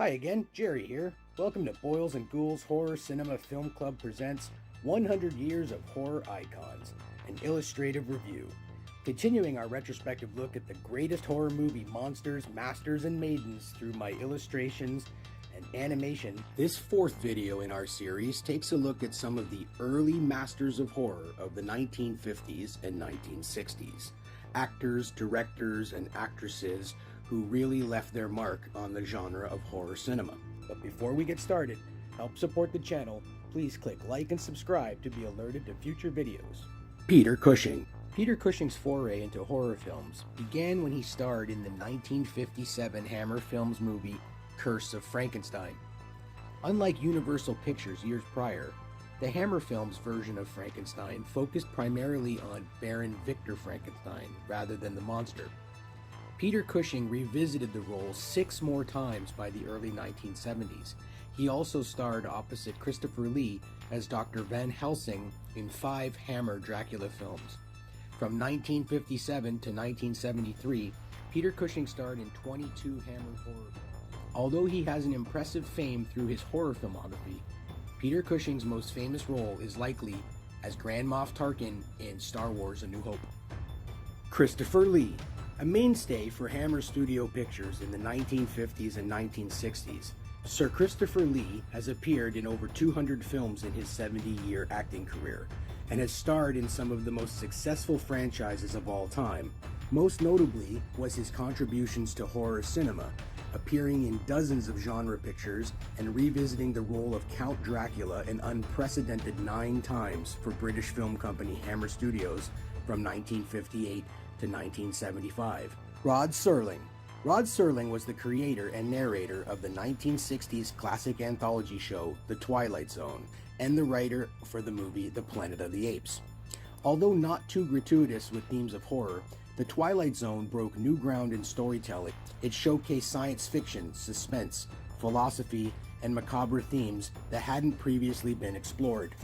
Hi again, Jerry here. Welcome to Boils and Ghouls Horror Cinema Film Club presents 100 Years of Horror Icons, an illustrative review. Continuing our retrospective look at the greatest horror movie monsters, masters, and maidens through my illustrations and animation, this fourth video in our series takes a look at some of the early masters of horror of the 1950s and 1960s. Actors, directors, and actresses who really left their mark on the genre of horror cinema. But before we get started, help support the channel, please click like and subscribe to be alerted to future videos. Peter Cushing. Peter Cushing's foray into horror films began when he starred in the 1957 Hammer Films movie Curse of Frankenstein. Unlike Universal Pictures years prior, the Hammer Films version of Frankenstein focused primarily on Baron Victor Frankenstein rather than the monster. Peter Cushing revisited the role 6 more times by the early 1970s. He also starred opposite Christopher Lee as Dr. Van Helsing in 5 Hammer Dracula films. From 1957 to 1973, Peter Cushing starred in 22 Hammer horror films. Although he has an impressive fame through his horror filmography, Peter Cushing's most famous role is likely as Grand Moff Tarkin in Star Wars: A New Hope. Christopher Lee. A mainstay for Hammer Studio Pictures in the 1950s and 1960s, Sir Christopher Lee has appeared in over 200 films in his 70-year acting career, and has starred in some of the most successful franchises of all time. Most notably was his contributions to horror cinema, appearing in dozens of genre pictures and revisiting the role of Count Dracula an unprecedented 9 times for British film company Hammer Studios from 1958 to 1975. Rod Serling. Rod Serling was the creator and narrator of the 1960s classic anthology show The Twilight Zone and the writer for the movie The Planet of the Apes. Although not too gratuitous with themes of horror, The Twilight Zone broke new ground in storytelling. It showcased science fiction, suspense, philosophy, and macabre themes that hadn't previously been explored.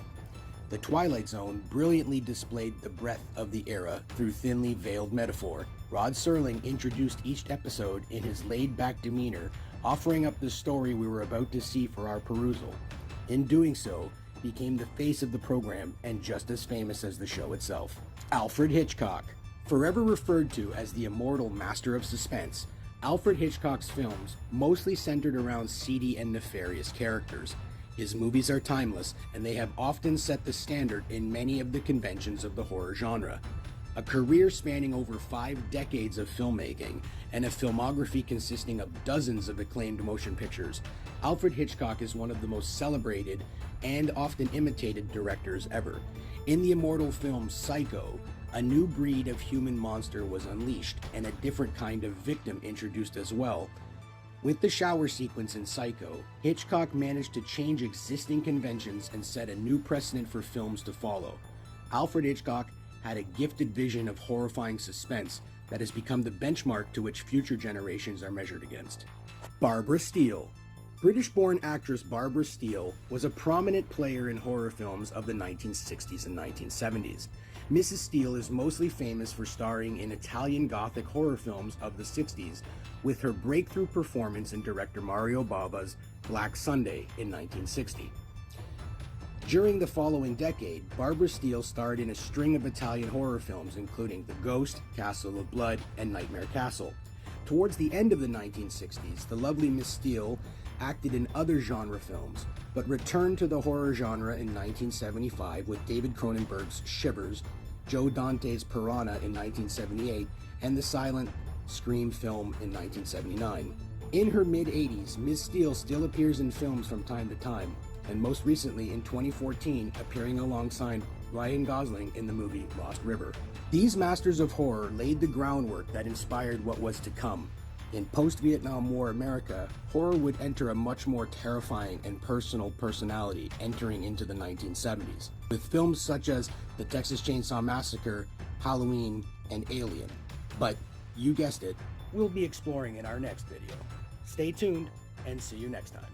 The Twilight Zone brilliantly displayed the breadth of the era through thinly veiled metaphor. Rod Serling introduced each episode in his laid-back demeanor, offering up the story we were about to see for our perusal. In doing so, became the face of the program and just as famous as the show itself. Alfred Hitchcock. Forever referred to as the immortal master of suspense, Alfred Hitchcock's films mostly centered around seedy and nefarious characters. His movies are timeless, and they have often set the standard in many of the conventions of the horror genre. A career spanning over 5 decades of filmmaking and a filmography consisting of dozens of acclaimed motion pictures, Alfred Hitchcock is one of the most celebrated and often imitated directors ever. In the immortal film Psycho, a new breed of human monster was unleashed and a different kind of victim introduced as well. With the shower sequence in Psycho, Hitchcock managed to change existing conventions and set a new precedent for films to follow. Alfred Hitchcock had a gifted vision of horrifying suspense that has become the benchmark to which future generations are measured against. Barbara Steele. British-born actress Barbara Steele was a prominent player in horror films of the 1960s and 1970s. Mrs. Steele is mostly famous for starring in Italian Gothic horror films of the 60s, with her breakthrough performance in director Mario Bava's Black Sunday in 1960. During the following decade, Barbara Steele starred in a string of Italian horror films including The Ghost, Castle of Blood, and Nightmare Castle. Towards the end of the 1960s, the lovely Miss Steele acted in other genre films, but returned to the horror genre in 1975 with David Cronenberg's Shivers, Joe Dante's Piranha in 1978, and the silent Scream film in 1979. In her mid-80s, Ms. Steele still appears in films from time to time, and most recently in 2014 appearing alongside Ryan Gosling in the movie Lost River. These masters of horror laid the groundwork that inspired what was to come. In post-Vietnam War America, horror would enter a much more terrifying and personal personality entering into the 1970s, with films such as The Texas Chainsaw Massacre, Halloween, and Alien. But, you guessed it, we'll be exploring in our next video. Stay tuned, and see you next time.